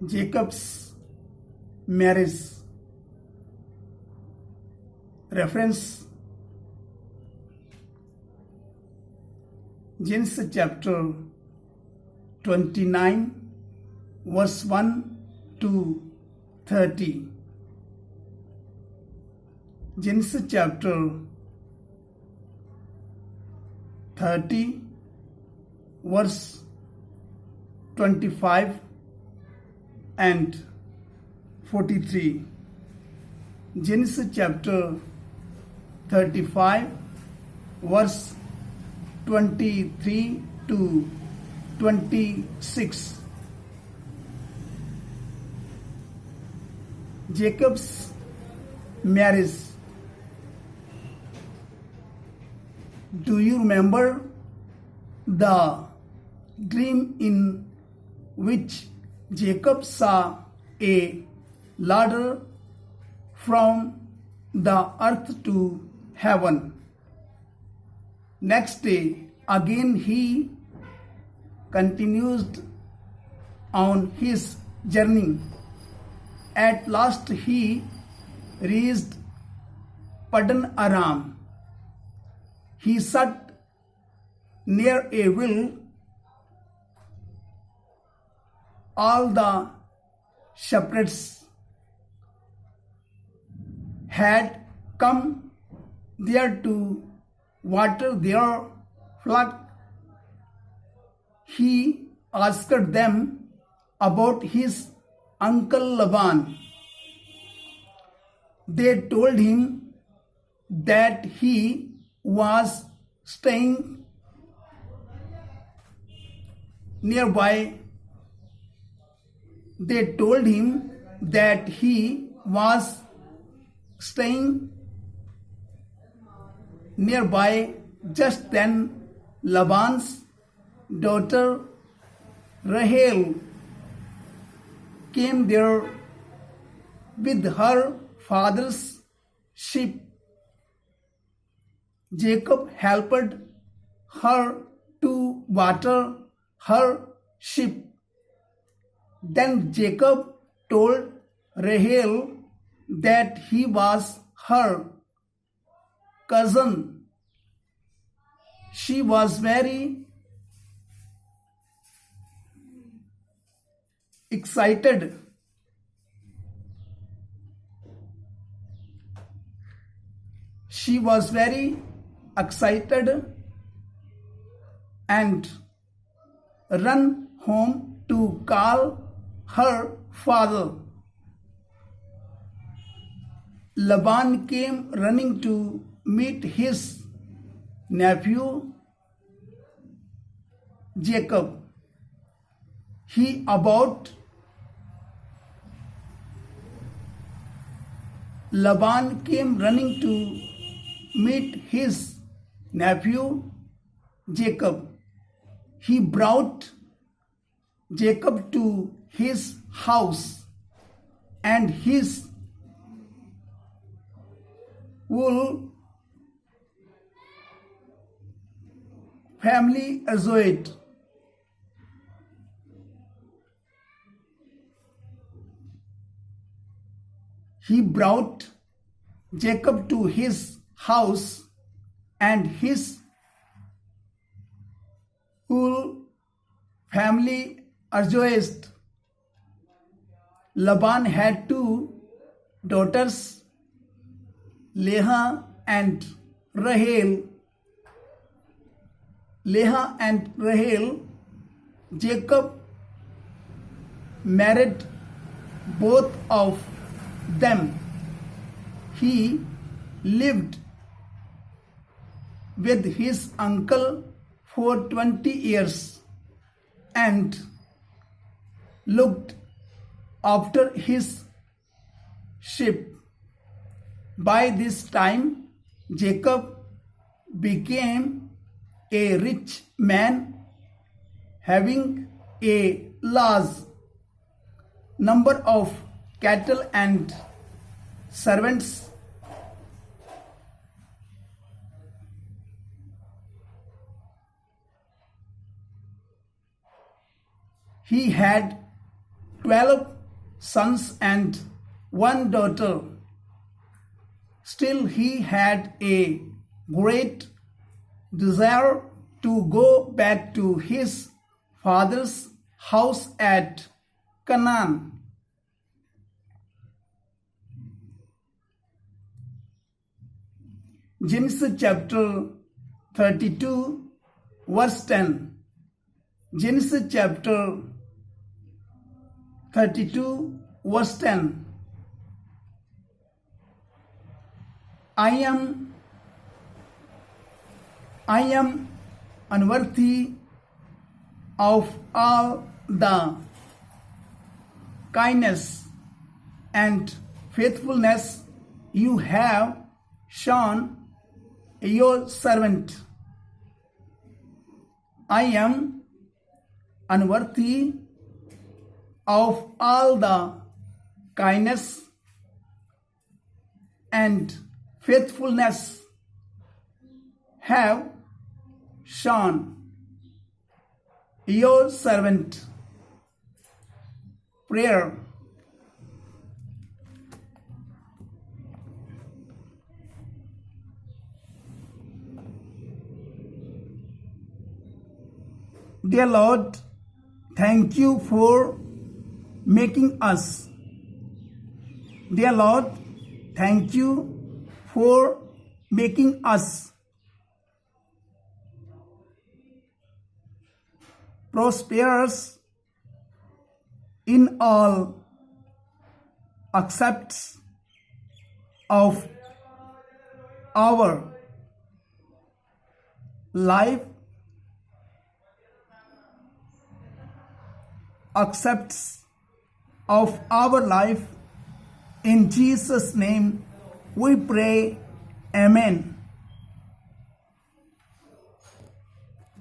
Jacob's marriage. Reference Genesis chapter 29 verse 1 to 30. Genesis chapter 30 verse 25 and 43. Genesis chapter 35 verse 23 to 26. Jacob's marriage. Do you remember the dream in which Jacob saw a ladder from the earth to heaven? Next day, again he continued on his journey. At last he reached Paddan Aram. He sat near a well. All the shepherds had come there to water their flock. He asked them about his uncle Laban. They told him that he was staying nearby. They told him that he was staying nearby. Just then Laban's daughter Rahel came there with her father's sheep. Jacob helped her to water her sheep. Then Jacob told Rahel that he was her cousin. She was very excited. And ran home to call her father. Laban came running to meet his nephew Jacob. Laban came running to meet his nephew Jacob. He brought Jacob to his house, and his whole family rejoiced. He brought Jacob to his house, and his whole family rejoiced. Laban had two daughters, Leah and Rahel. Jacob married both of them. He lived with his uncle for 20 years and looked after his sheep. By this time, Jacob became a rich man, having a large number of cattle and servants. He had 12 sons and one daughter. Still, he had a great desire to go back to his father's house at Canaan. Genesis chapter 32 verse 10. Genesis chapter 32 verse 10. I am unworthy of all the kindness and faithfulness you have shown your servant. I am unworthy of all the kindness and faithfulness have shown your servant. Prayer. Dear Lord, thank you for making us. Dear Lord, thank you for making us prosperous in all aspects of our life, aspects of our life. In Jesus' name we pray. Amen.